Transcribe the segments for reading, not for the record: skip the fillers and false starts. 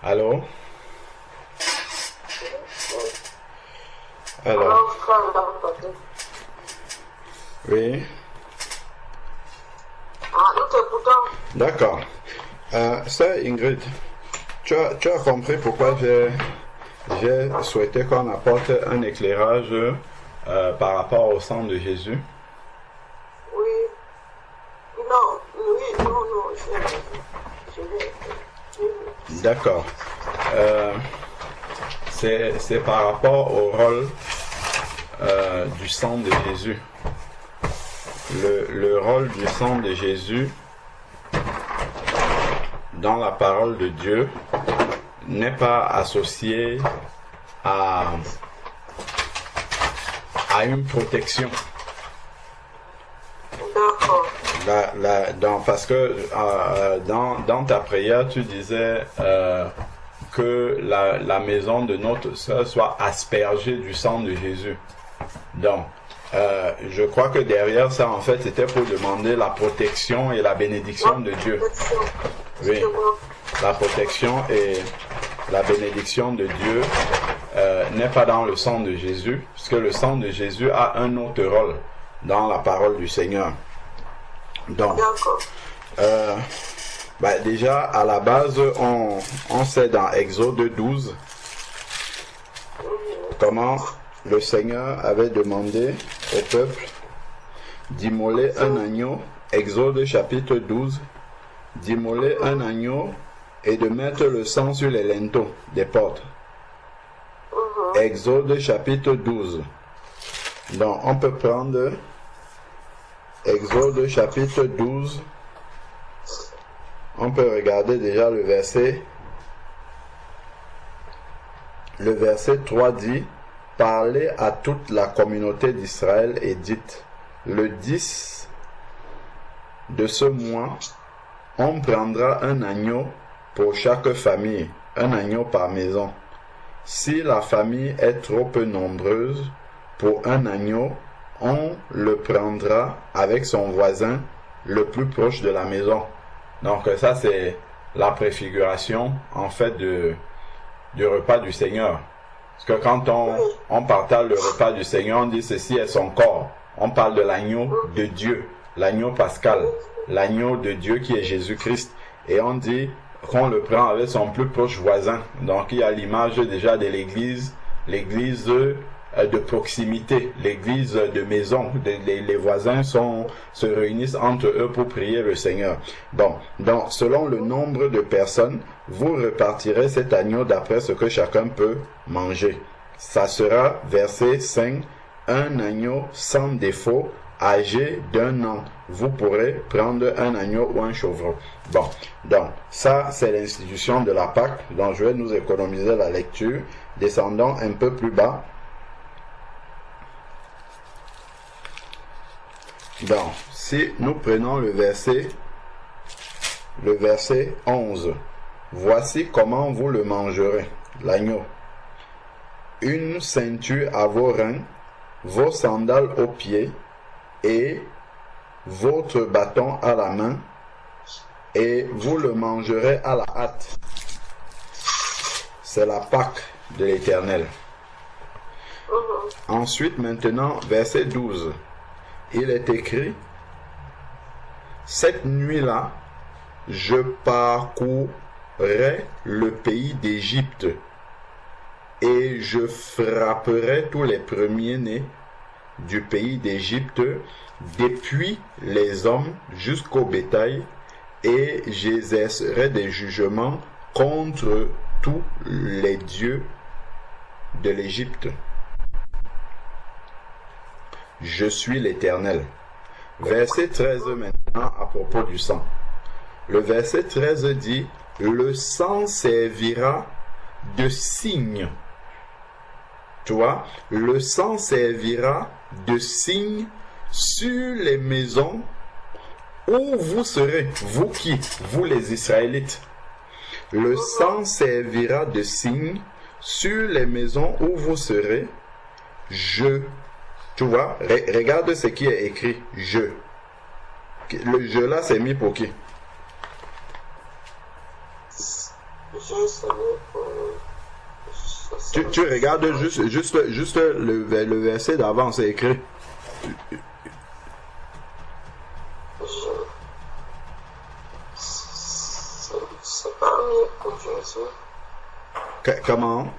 Allô? Alors, oui, Nous t'écoutons. d'accord. Sœur Ingrid, tu as compris pourquoi j'ai souhaité qu'on apporte un éclairage par rapport au sang de Jésus? Oui. Non, oui, non, je vais. D'accord. C'est par rapport au rôle du sang de Jésus. Le rôle du sang de Jésus dans la parole de Dieu n'est pas associé à une protection. D'accord. Parce que dans ta prière, tu disais que la maison de notre sœur soit aspergée du sang de Jésus. Donc, je crois que derrière ça, en fait, c'était pour demander la protection et la bénédiction de Dieu. Oui, la protection et la bénédiction de Dieu n'est pas dans le sang de Jésus, parce que le sang de Jésus a un autre rôle dans la parole du Seigneur. Donc, déjà, à la base, on sait dans Exode 12 comment le Seigneur avait demandé au peuple d'immoler un agneau. Exode chapitre 12, d'immoler un agneau et de mettre le sang sur les linteaux des portes. Exode chapitre 12. Donc, on peut prendre Exode chapitre 12. On peut regarder déjà le verset. Le verset 3 dit: Parlez à toute la communauté d'Israël et dites: le 10 de ce mois, on prendra un agneau pour chaque famille, un agneau par maison. Si la famille est trop peu nombreuse pour un agneau, on le prendra avec son voisin le plus proche de la maison. Donc ça, c'est la préfiguration en fait du repas du Seigneur. Parce que quand on partage le repas du Seigneur, on dit ceci est son corps. On parle de l'agneau de Dieu, l'agneau pascal, l'agneau de Dieu qui est Jésus-Christ. Et on dit qu'on le prend avec son plus proche voisin. Donc il y a l'image déjà de l'église de proximité, l'église de maison. Les voisins se réunissent entre eux pour prier le Seigneur. Bon, donc selon le nombre de personnes, vous repartirez cet agneau d'après ce que chacun peut manger. Ça sera, verset 5, un agneau sans défaut, âgé d'1 an. Vous pourrez prendre un agneau ou un chevreau. Bon, donc ça c'est l'institution de la Pâque, donc je vais nous économiser la lecture. Descendons un peu plus bas. Donc, si nous prenons le verset 11, voici comment vous le mangerez, l'agneau. Une ceinture à vos reins, vos sandales aux pieds et votre bâton à la main, et vous le mangerez à la hâte. C'est la Pâque de l'Éternel. Ensuite, maintenant, verset 12. Il est écrit: cette nuit-là, je parcourrai le pays d'Égypte et je frapperai tous les premiers-nés du pays d'Égypte, depuis les hommes jusqu'au bétail, et j'exercerai des jugements contre tous les dieux de l'Égypte. Je suis l'Éternel. Verset 13 maintenant à propos du sang. Le verset 13 dit: le sang servira de signe. Tu vois, le sang servira de signe sur les maisons où vous serez. Vous qui? Vous les Israélites. Le sang servira de signe sur les maisons où vous serez. Tu vois, regarde ce qui est écrit. Je. Le je là, c'est mis pour qui? j'ai essayé pour... Tu regardes juste le verset d'avant, c'est écrit. C'est pas mieux pour Jésus. Comment?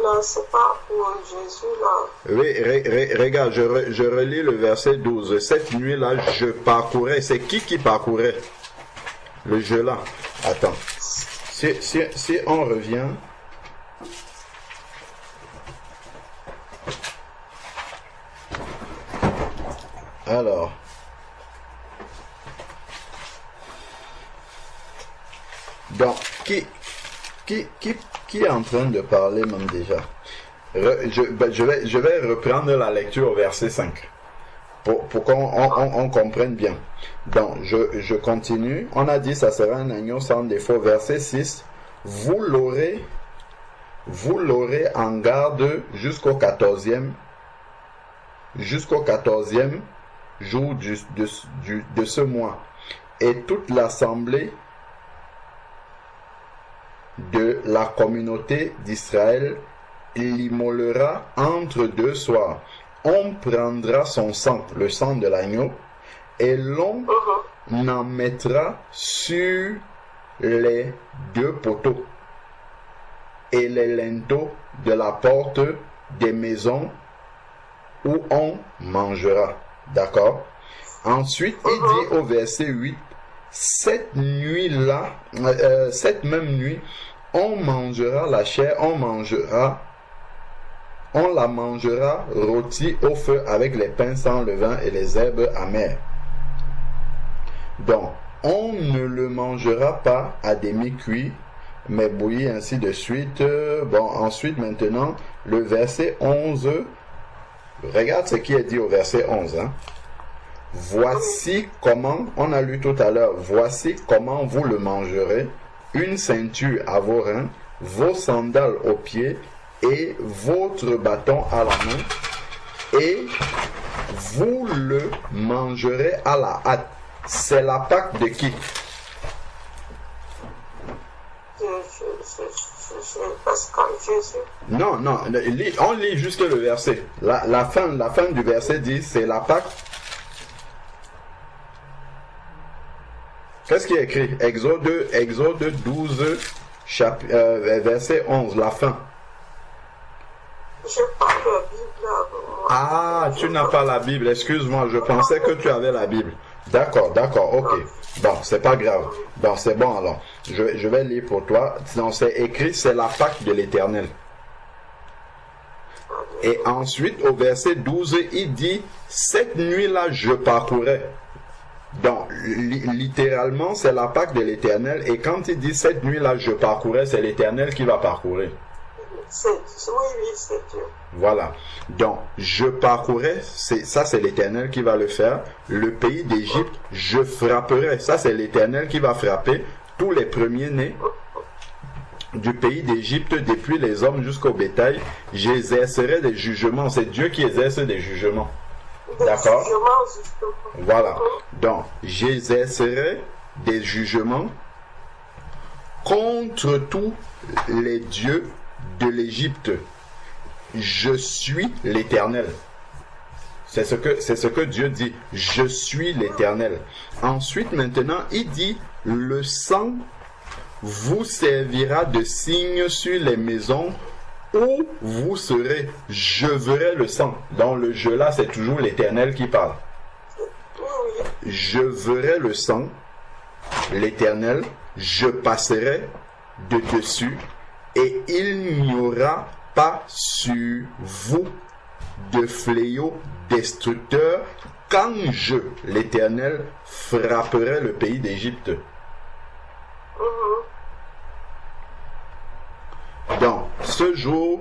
Là, c'est pas pour Jésus, là. Oui, regarde, je relis le verset 12. Cette nuit-là, je parcourais. C'est qui parcourait? Le jeu là. Attends. Si on revient... Alors... Donc, qui est en train de parler même déjà? Je vais reprendre la lecture au verset 5 pour qu'on comprenne bien. Donc, je continue. On a dit ça sera un agneau sans défaut. Verset 6. Vous l'aurez en garde jusqu'au 14e jour de ce mois. Et toute l'assemblée de la communauté d'Israël l'immolera entre 2 soirs. On prendra son sang, le sang de l'agneau, et l'on en mettra sur les 2 poteaux et les linteaux de la porte des maisons où on mangera. D'accord? Ensuite, il dit au verset 8, cette nuit-là, cette même nuit, on mangera la chair, on la mangera rôtie au feu avec les pains sans levain et les herbes amères. Donc, on ne le mangera pas à demi-cuit, mais bouilli, ainsi de suite. Bon, ensuite, maintenant, le verset 11. Regarde ce qui est dit au verset 11. Hein. Voici comment, on a lu tout à l'heure, voici comment vous le mangerez, une ceinture à vos reins, vos sandales aux pieds et votre bâton à la main, et vous le mangerez à la hâte. C'est la Pâque de qui? Pascal Jésus. Non, on lit juste le verset. La fin du verset dit, c'est la Pâque. Qu'est-ce qui est écrit? Exode 12, verset 11, la fin. Je parle de la Bible là. Ah, tu n'as pas la Bible, excuse-moi, je pensais que tu avais la Bible. D'accord, ok. Bon, c'est pas grave. Bon, c'est bon alors. Je vais lire pour toi. Donc, c'est écrit, c'est la Pâque de l'Éternel. Et ensuite, au verset 12, il dit, cette nuit-là, je parcourais. Donc, littéralement, c'est la Pâque de l'Éternel. Et quand il dit cette nuit-là, je parcourais, c'est l'Éternel qui va parcourir. Oui, c'est Dieu. Voilà. Donc, je parcourais, ça c'est l'Éternel qui va le faire. Le pays d'Égypte, je frapperai. Ça c'est l'Éternel qui va frapper tous les premiers-nés du pays d'Égypte, depuis les hommes jusqu'au bétail. J'exercerai des jugements. C'est Dieu qui exerce des jugements. D'accord? Voilà. Donc, j'exercerai des jugements contre tous les dieux de l'Égypte. Je suis l'Éternel. C'est ce que Dieu dit. Je suis l'Éternel. Ensuite, maintenant, il dit, le sang vous servira de signe sur les maisons où vous serez. Je verrai le sang. Dans le jeu là, c'est toujours l'Éternel qui parle. Je verrai le sang, l'Éternel, je passerai de dessus, et il n'y aura pas sur vous de fléau destructeur quand je, l'Éternel, frapperai le pays d'Égypte. Donc, ce jour,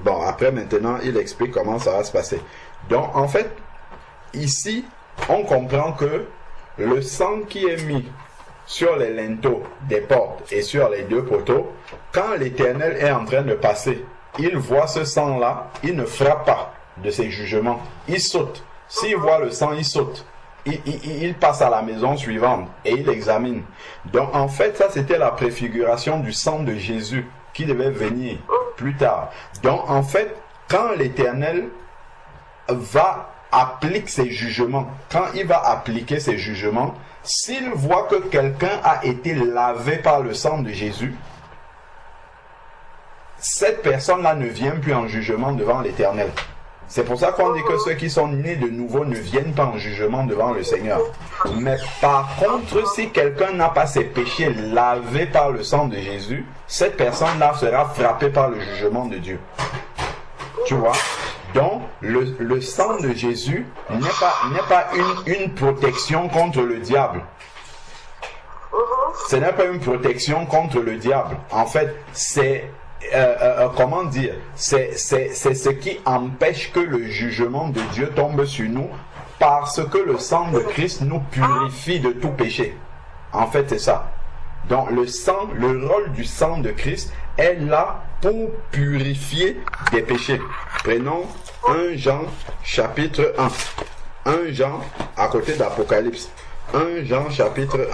bon, après maintenant, il explique comment ça va se passer. Donc, en fait, ici, on comprend que le sang qui est mis sur les linteaux des portes et sur les 2 poteaux, quand l'Éternel est en train de passer, il voit ce sang-là, il ne frappe pas de ses jugements, il saute. S'il voit le sang, il saute. il passe à la maison suivante et il examine. Donc en fait, ça c'était la préfiguration du sang de Jésus qui devait venir plus tard. Donc en fait, quand l'Éternel applique ses jugements, quand il va appliquer ses jugements, s'il voit que quelqu'un a été lavé par le sang de Jésus, cette personne-là ne vient plus en jugement devant l'Éternel. C'est pour ça qu'on dit que ceux qui sont nés de nouveau ne viennent pas en jugement devant le Seigneur. Mais par contre, si quelqu'un n'a pas ses péchés lavés par le sang de Jésus, cette personne-là sera frappée par le jugement de Dieu. Tu vois? Donc, le sang de Jésus n'est pas une protection contre le diable. Ce n'est pas une protection contre le diable. En fait, c'est comment dire, c'est ce qui empêche que le jugement de Dieu tombe sur nous, parce que le sang de Christ nous purifie de tout péché. En fait, c'est ça. Donc le rôle du sang de Christ est là pour purifier des péchés. Prenons 1 Jean chapitre 1. 1 Jean à côté d'Apocalypse. 1 Jean chapitre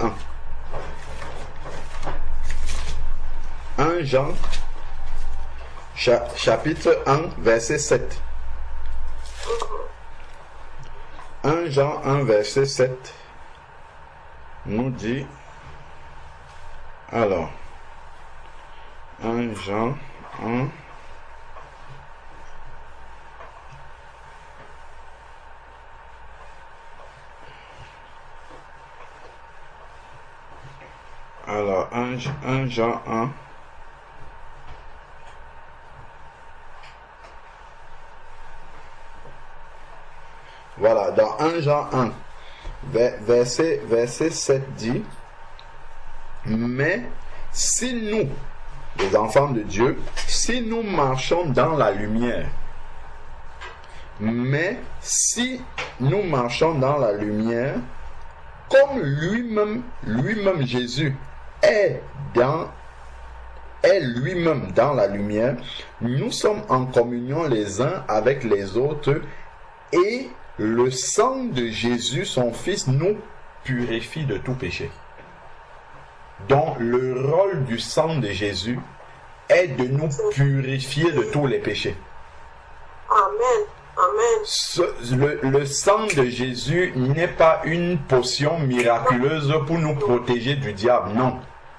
1. 1 Jean chapitre 1 verset 7. 1 Jean 1 verset 7 nous dit, alors 1 Jean 1 alors 1 Jean 1 voilà, dans 1 Jean 1 verset 7 dit, mais si nous, les enfants de Dieu, si nous marchons dans la lumière, mais si nous marchons dans la lumière, comme lui-même Jésus est lui-même dans la lumière, nous sommes en communion les uns avec les autres, et le sang de Jésus, son Fils, nous purifie de tout péché. Donc, le rôle du sang de Jésus est de nous purifier de tous les péchés. Amen. Amen. Le sang de Jésus n'est pas une potion miraculeuse pour nous protéger du diable, non.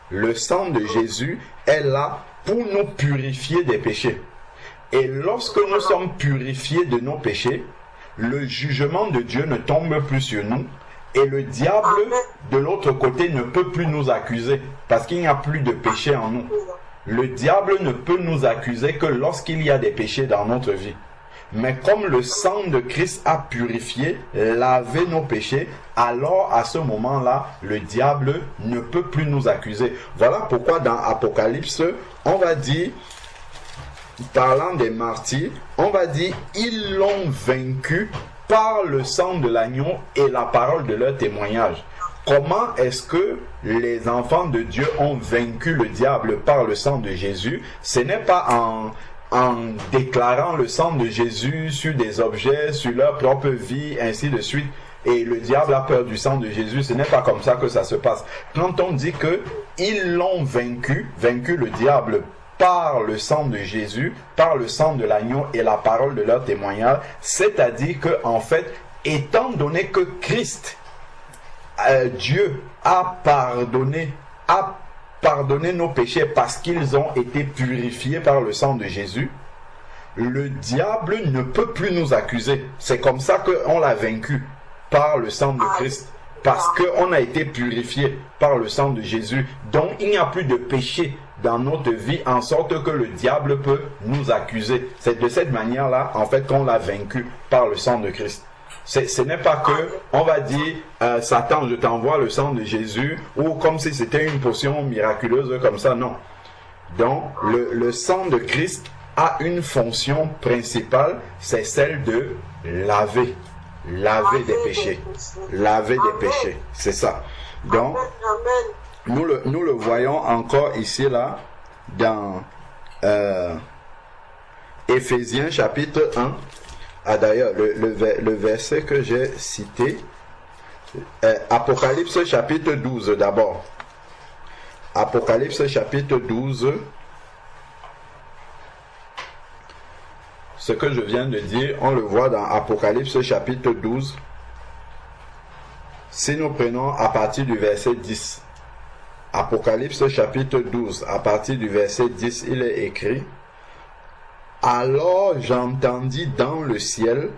Le sang de Jésus est là pour nous purifier des péchés. Et lorsque nous sommes purifiés de nos péchés, le jugement de Dieu ne tombe plus sur nous et le diable de l'autre côté ne peut plus nous accuser parce qu'il n'y a plus de péché en nous. Le diable ne peut nous accuser que lorsqu'il y a des péchés dans notre vie. Mais comme le sang de Christ a purifié, lavé nos péchés, alors à ce moment-là, le diable ne peut plus nous accuser. Voilà pourquoi dans Apocalypse, on va dire, parlant des martyrs, on va dire, ils l'ont vaincu par le sang de l'agneau et la parole de leur témoignage. Comment est-ce que les enfants de Dieu ont vaincu le diable par le sang de Jésus? Ce n'est pas en déclarant le sang de Jésus sur des objets, sur leur propre vie, ainsi de suite. Et le diable a peur du sang de Jésus. Ce n'est pas comme ça que ça se passe. Quand on dit que ils l'ont vaincu le diable par le sang de Jésus, par le sang de l'agneau et la parole de leur témoignage, c'est-à-dire que en fait, étant donné que Christ, Dieu a pardonné nos péchés parce qu'ils ont été purifiés par le sang de Jésus, le diable ne peut plus nous accuser. C'est comme ça qu'on l'a vaincu par le sang de Christ, parce qu'on a été purifié par le sang de Jésus. Donc il n'y a plus de péché dans notre vie en sorte que le diable peut nous accuser. C'est de cette manière-là, en fait, qu'on l'a vaincu par le sang de Christ. Ce n'est pas que on va dire Satan, je t'envoie le sang de Jésus, ou comme si c'était une potion miraculeuse comme ça, non. Donc le sang de Christ a une fonction principale, c'est celle de laver des péchés, laver des péchés, c'est ça. Donc nous le voyons encore ici là dans Éphésiens chapitre 1. Ah d'ailleurs, le verset que j'ai cité, Apocalypse chapitre 12 d'abord. Apocalypse chapitre 12. Ce que je viens de dire, on le voit dans Apocalypse chapitre 12. Si nous prenons à partir du verset 10. Apocalypse chapitre 12, à partir du verset 10, il est écrit: Alors j'entendis dans le ciel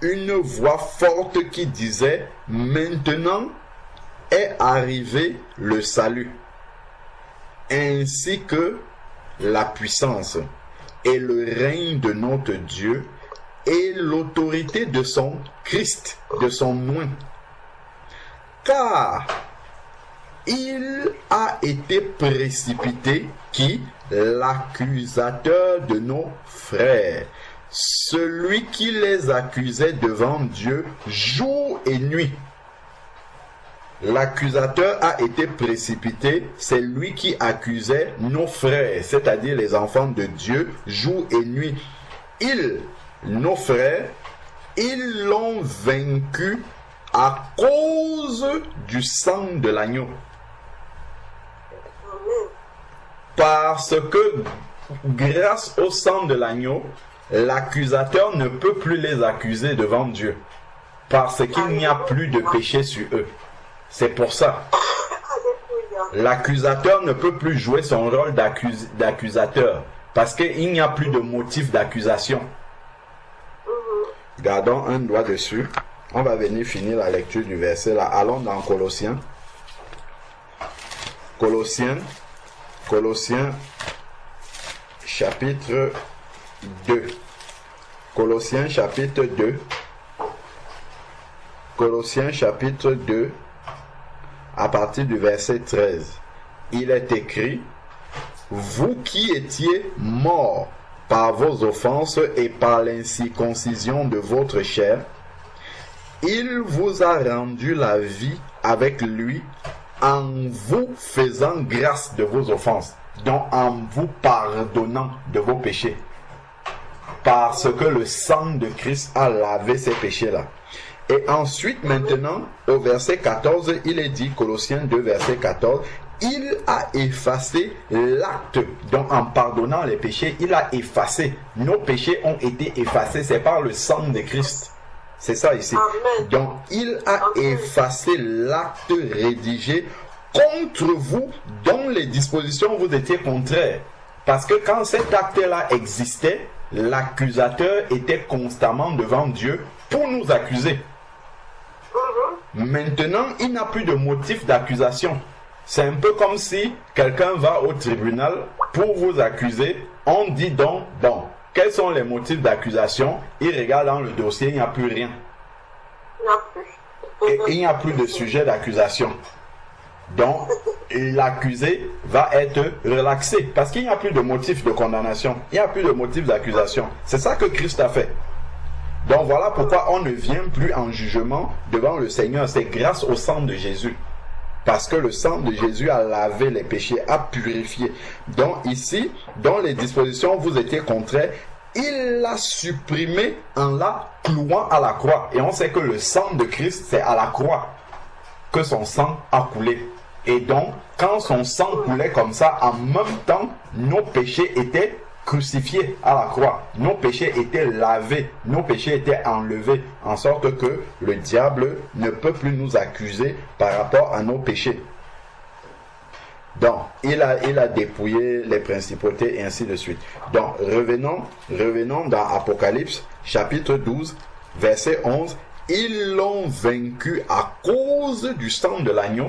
une voix forte qui disait: Maintenant est arrivé le salut, ainsi que la puissance et le règne de notre Dieu et l'autorité de son Christ, de son oint. Car il a été précipité, qui? L'accusateur de nos frères, celui qui les accusait devant Dieu jour et nuit. L'accusateur a été précipité, c'est lui qui accusait nos frères, c'est-à-dire les enfants de Dieu, jour et nuit. Nos frères, ils l'ont vaincu à cause du sang de l'agneau. Parce que grâce au sang de l'agneau, l'accusateur ne peut plus les accuser devant Dieu. Parce qu'il n'y a plus de péché sur eux. C'est pour ça. L'accusateur ne peut plus jouer son rôle d'accusateur. Parce qu'il n'y a plus de motif d'accusation. Gardons un doigt dessus. On va venir finir la lecture du verset là. Allons dans Colossiens. Colossiens chapitre 2. Colossiens chapitre 2. Colossiens chapitre 2. À partir du verset 13. Il est écrit: Vous qui étiez morts par vos offenses et par l'incirconcision de votre chair, il vous a rendu la vie avec lui en vous faisant grâce de vos offenses, donc en vous pardonnant de vos péchés. Parce que le sang de Christ a lavé ces péchés-là. Et ensuite, maintenant, au verset 14, il est dit, Colossiens 2, verset 14, il a effacé l'acte. Donc, en pardonnant les péchés, il a effacé. Nos péchés ont été effacés. C'est par le sang de Christ. C'est ça ici. Amen. Donc, il a effacé l'acte rédigé contre vous dont les dispositions vous étaient contraires. Parce que quand cet acte-là existait, l'accusateur était constamment devant Dieu pour nous accuser. Maintenant, il n'a plus de motif d'accusation. C'est un peu comme si quelqu'un va au tribunal pour vous accuser. On dit donc, bon, quels sont les motifs d'accusation? Il regarde dans le dossier, il n'y a plus rien. Et il n'y a plus de sujet d'accusation. Donc, l'accusé va être relaxé parce qu'il n'y a plus de motif de condamnation. Il n'y a plus de motif d'accusation. C'est ça que Christ a fait. Donc voilà pourquoi on ne vient plus en jugement devant le Seigneur. C'est grâce au sang de Jésus. Parce que le sang de Jésus a lavé les péchés, a purifié. Donc ici, dans les dispositions vous étiez contraires, il l'a supprimé en la clouant à la croix. Et on sait que le sang de Christ, c'est à la croix que son sang a coulé. Et donc, quand son sang coulait comme ça, en même temps, nos péchés étaient crucifiés à la croix. Nos péchés étaient lavés, nos péchés étaient enlevés, en sorte que le diable ne peut plus nous accuser par rapport à nos péchés. Donc, il a dépouillé les principautés et ainsi de suite. Donc, revenons dans Apocalypse, chapitre 12, verset 11. Ils l'ont vaincu à cause du sang de l'agneau,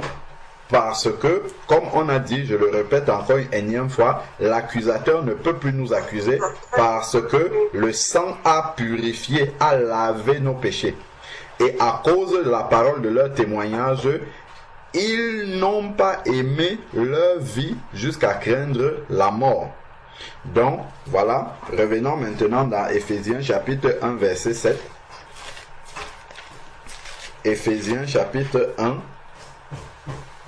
parce que, comme on a dit, je le répète encore une énième fois, l'accusateur ne peut plus nous accuser parce que le sang a purifié, a lavé nos péchés. Et à cause de la parole de leur témoignage, ils n'ont pas aimé leur vie jusqu'à craindre la mort. Donc, voilà, revenons maintenant dans Éphésiens chapitre 1, verset 7. Éphésiens chapitre 1,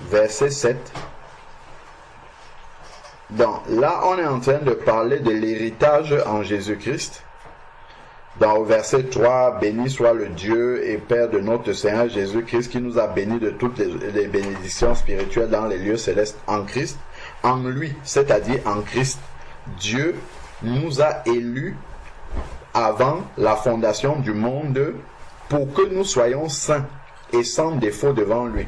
verset 7. Donc là, on est en train de parler de l'héritage en Jésus-Christ. Dans le verset 3, béni soit le Dieu et Père de notre Seigneur Jésus-Christ qui nous a bénis de toutes les bénédictions spirituelles dans les lieux célestes en Christ. En lui, c'est-à-dire en Christ, Dieu nous a élus avant la fondation du monde pour que nous soyons saints et sans défaut devant lui,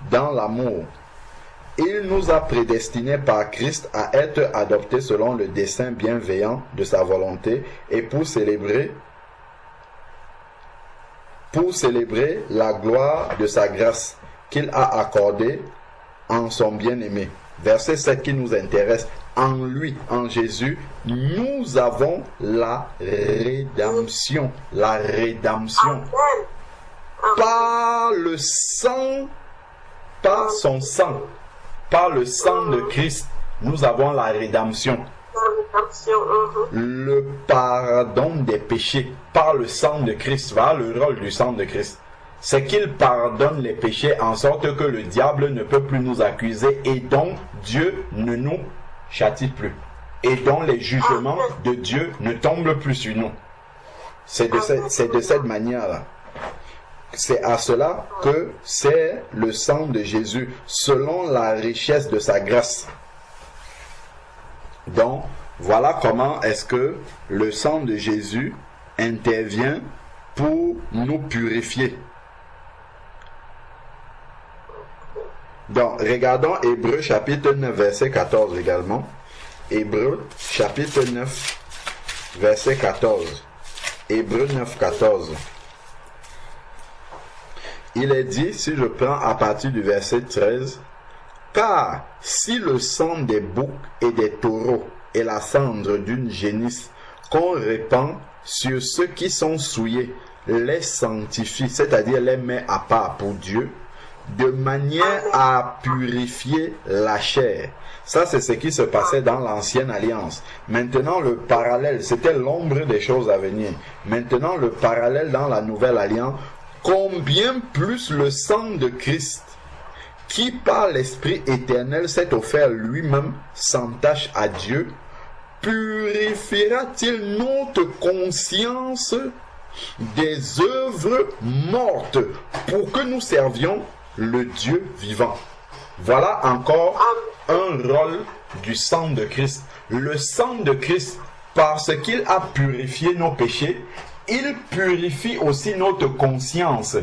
dans l'amour. Il nous a prédestinés par Christ à être adoptés selon le dessein bienveillant de sa volonté et pour célébrer la gloire de sa grâce qu'il a accordée en son bien-aimé. Verset 7 qui nous intéresse. En lui, en Jésus, nous avons la rédemption. La rédemption. Par le sang, par son sang. Par le sang de Christ, nous avons la rédemption. Le pardon des péchés par le sang de Christ. Voilà le rôle du sang de Christ. C'est qu'il pardonne les péchés en sorte que le diable ne peut plus nous accuser et donc Dieu ne nous châtie plus. Et donc les jugements de Dieu ne tombent plus sur nous. C'est de cette manière-là. C'est à cela que c'est le sang de Jésus, selon la richesse de sa grâce. Donc, voilà comment est-ce que le sang de Jésus intervient pour nous purifier. Donc, regardons Hébreux chapitre 9, verset 14 également. Hébreux chapitre 9, verset 14. Hébreux 9, 14. Il est dit, si je prends à partir du verset 13, « Car si le sang des boucs et des taureaux et la cendre d'une génisse qu'on répand sur ceux qui sont souillés les sanctifie, c'est-à-dire les met à part pour Dieu, de manière à purifier la chair. » Ça, c'est ce qui se passait dans l'ancienne alliance. Maintenant, le parallèle, c'était l'ombre des choses à venir. Maintenant, le parallèle dans la nouvelle alliance, combien plus le sang de Christ, qui par l'Esprit éternel s'est offert lui-même sans tache à Dieu, purifiera-t-il notre conscience des œuvres mortes pour que nous servions le Dieu vivant. Voilà encore un rôle du sang de Christ. Le sang de Christ, parce qu'il a purifié nos péchés, il purifie aussi notre conscience.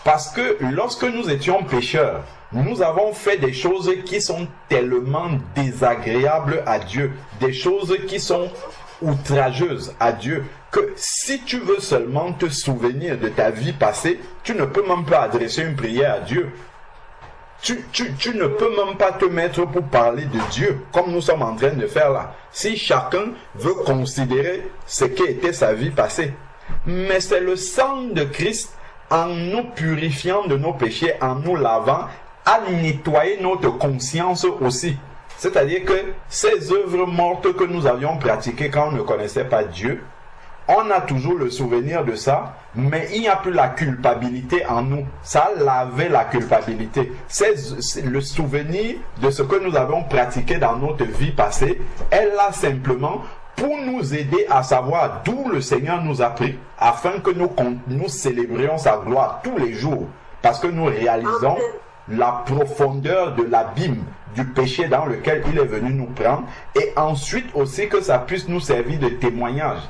Parce que lorsque nous étions pécheurs, nous avons fait des choses qui sont tellement désagréables à Dieu, des choses qui sont outrageuses à Dieu, que si tu veux seulement te souvenir de ta vie passée, tu ne peux même pas adresser une prière à Dieu. Tu ne peux même pas te mettre pour parler de Dieu, comme nous sommes en train de faire là. Si chacun veut considérer ce qu'était sa vie passée. Mais c'est le sang de Christ, en nous purifiant de nos péchés, en nous lavant, à nettoyer notre conscience aussi. C'est-à-dire que ces œuvres mortes que nous avions pratiquées quand on ne connaissait pas Dieu, on a toujours le souvenir de ça, mais il n'y a plus la culpabilité en nous. Ça a lavé la culpabilité. C'est le souvenir de ce que nous avons pratiqué dans notre vie passée est là simplement pour nous aider à savoir d'où le Seigneur nous a pris, afin que nous célébrions sa gloire tous les jours, parce que nous réalisons la profondeur de l'abîme du péché dans lequel il est venu nous prendre, et ensuite aussi que ça puisse nous servir de témoignage.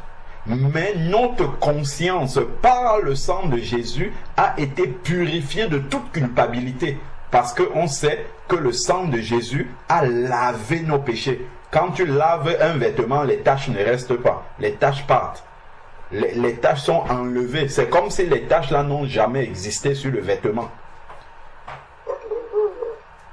Mais notre conscience, par le sang de Jésus, a été purifiée de toute culpabilité, parce qu'on sait que le sang de Jésus a lavé nos péchés. Quand tu laves un vêtement, les taches ne restent pas, les taches partent. Les taches sont enlevées. C'est comme si les taches là n'ont jamais existé sur le vêtement.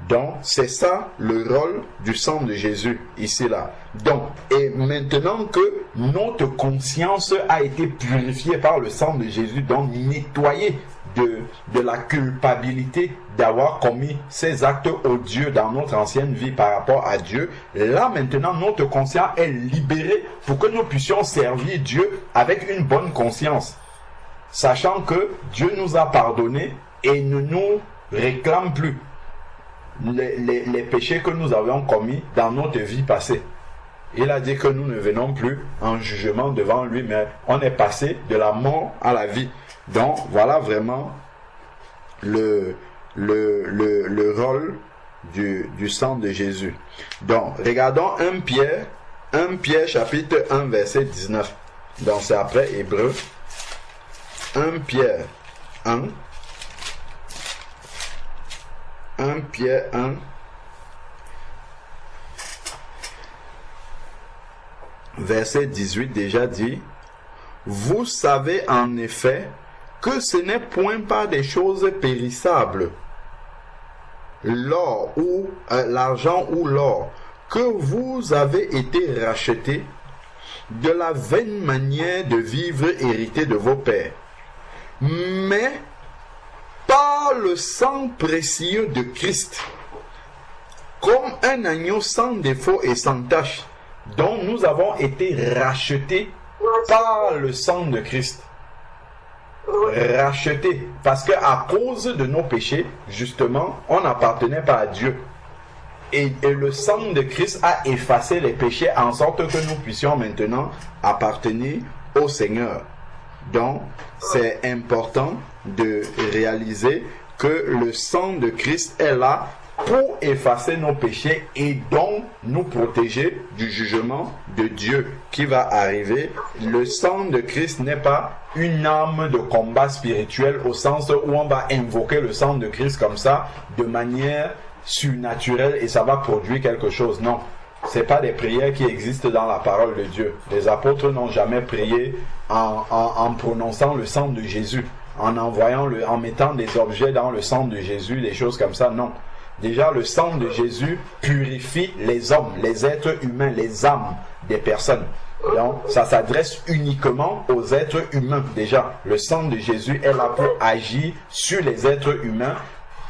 Donc, c'est ça le rôle du sang de Jésus, ici là. Donc, et maintenant que notre conscience a été purifiée par le sang de Jésus, donc nettoyée de la culpabilité d'avoir commis ces actes odieux dans notre ancienne vie par rapport à Dieu, là maintenant notre conscience est libérée pour que nous puissions servir Dieu avec une bonne conscience, sachant que Dieu nous a pardonné et ne nous réclame plus les péchés que nous avions commis dans notre vie passée. Il a dit que nous ne venons plus en jugement devant lui, mais on est passé de la mort à la vie. Donc, voilà vraiment le rôle du sang de Jésus. Donc, regardons 1 Pierre chapitre 1 verset 19. Donc, c'est après Hébreu. 1 Pierre 1 Pierre 1 verset 18 déjà dit: vous savez en effet que ce n'est point par des choses périssables, l'or ou l'argent ou l'or, que vous avez été rachetés de la vaine manière de vivre héritée de vos pères, mais par le sang précieux de Christ, comme un agneau sans défaut et sans tache, dont nous avons été rachetés par le sang de Christ. Rachetés, parce que à cause de nos péchés, justement, on n'appartenait pas à Dieu. Et le sang de Christ a effacé les péchés en sorte que nous puissions maintenant appartenir au Seigneur. Donc, c'est important de réaliser que le sang de Christ est là pour effacer nos péchés et donc nous protéger du jugement de Dieu qui va arriver. Le sang de Christ n'est pas une arme de combat spirituel au sens où on va invoquer le sang de Christ comme ça de manière surnaturelle et ça va produire quelque chose. Non, c'est pas des prières qui existent dans la parole de Dieu. Les apôtres n'ont jamais prié en prononçant le sang de Jésus, en mettant des objets dans le sang de Jésus, des choses comme ça. Non. Déjà, le sang de Jésus purifie les hommes, les êtres humains, les âmes des personnes. Donc, ça s'adresse uniquement aux êtres humains. Déjà, le sang de Jésus est là pour agir sur les êtres humains,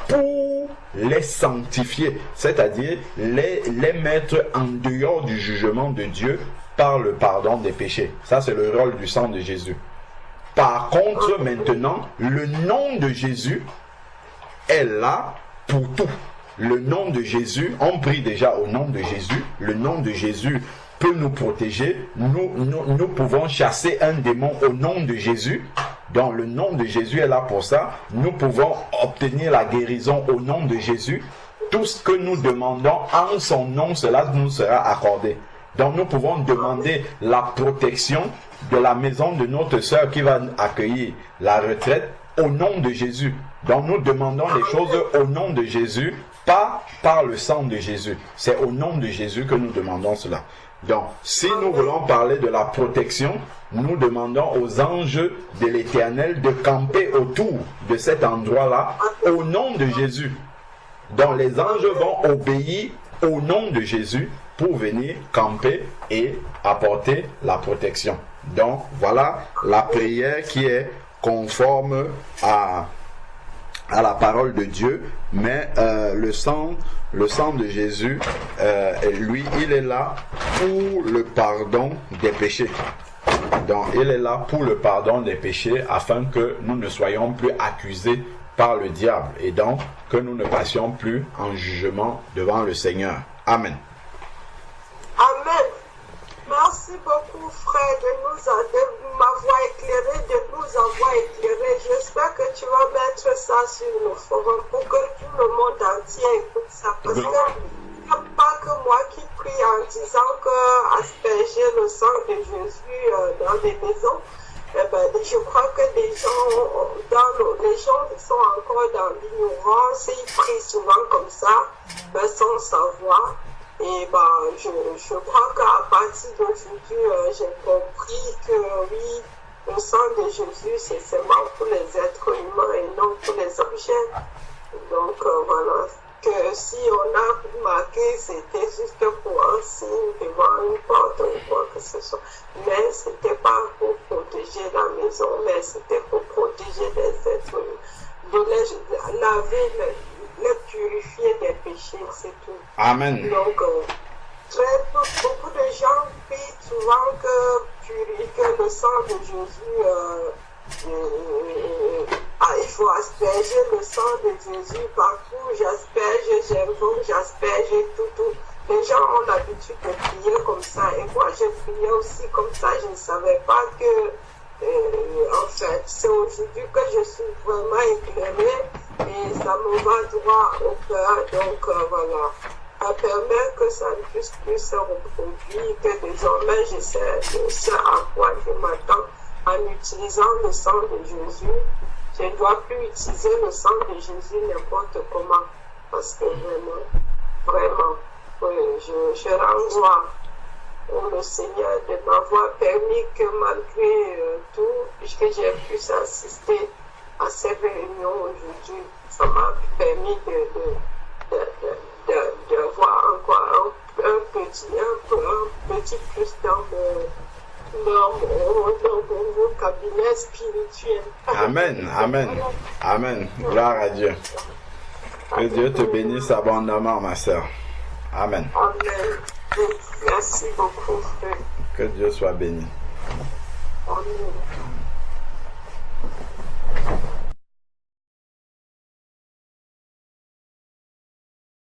pour les sanctifier, c'est-à-dire les mettre en dehors du jugement de Dieu par le pardon des péchés. Ça, c'est le rôle du sang de Jésus. Par contre, maintenant, le nom de Jésus est là pour tout. Le nom de Jésus, on prie déjà au nom de Jésus. Le nom de Jésus peut nous protéger. Nous pouvons chasser un démon au nom de Jésus. Donc le nom de Jésus est là pour ça. Nous pouvons obtenir la guérison au nom de Jésus. Tout ce que nous demandons en son nom, cela nous sera accordé. Donc nous pouvons demander la protection de la maison de notre sœur qui va accueillir la retraite au nom de Jésus. Donc nous demandons les choses au nom de Jésus, pas par le sang de Jésus. C'est au nom de Jésus que nous demandons cela. Donc, si nous voulons parler de la protection, nous demandons aux anges de l'Éternel de camper autour de cet endroit-là au nom de Jésus. Donc, les anges vont obéir au nom de Jésus pour venir camper et apporter la protection. Donc, voilà la prière qui est conforme à la parole de Dieu, mais le sang de Jésus, lui, il est là pour le pardon des péchés. Donc, il est là pour le pardon des péchés afin que nous ne soyons plus accusés par le diable et donc que nous ne passions plus en jugement devant le Seigneur. Amen. Amen. Merci beaucoup, frère, de m'avoir éclairé, de nous avoir éclairé. J'espère que tu vas mettre ça sur le forum pour que tout le monde entier écoute ça. Parce qu'il n'y a pas que moi qui prie en disant que asperger le sang de Jésus dans des maisons. Je crois que les gens qui sont encore dans l'ignorance, ils prient souvent comme ça, sans savoir. Et je crois qu'à partir d'aujourd'hui, j'ai compris que oui, le sang de Jésus, c'est seulement pour les êtres humains et non pour les objets. Donc voilà, que si on a marqué, c'était juste pour un signe devant une porte ou quoi que ce soit. Mais c'était pas pour protéger la maison, mais c'était pour protéger les êtres humains, de les laver, les purifier des péchés, c'est tout. Amen. Donc, beaucoup de gens prient souvent que le sang de Jésus, il faut asperger le sang de Jésus partout. J'asperge, j'invoque, j'asperge tout. les gens ont l'habitude de prier comme ça. Et moi, j'ai prié aussi comme ça. Je ne savais pas que, en fait, c'est aujourd'hui que je suis vraiment éclairée et ça me va droit au cœur. Donc, voilà. Ça permet que ça ne puisse plus se reproduire, que désormais, je sais à quoi je m'attends en utilisant le sang de Jésus. Je ne dois plus utiliser le sang de Jésus n'importe comment. Parce que vraiment, je rends gloire au Seigneur de m'avoir permis que malgré tout, puisque j'ai pu assister à ces réunions aujourd'hui, ça m'a permis de voir encore un petit plus dans mon cabinet spirituel. Amen, amen, amen. Gloire à Dieu. Que Dieu te bénisse abondamment, ma sœur. Amen. Amen. Merci beaucoup, frère. Que Dieu soit béni. Amen.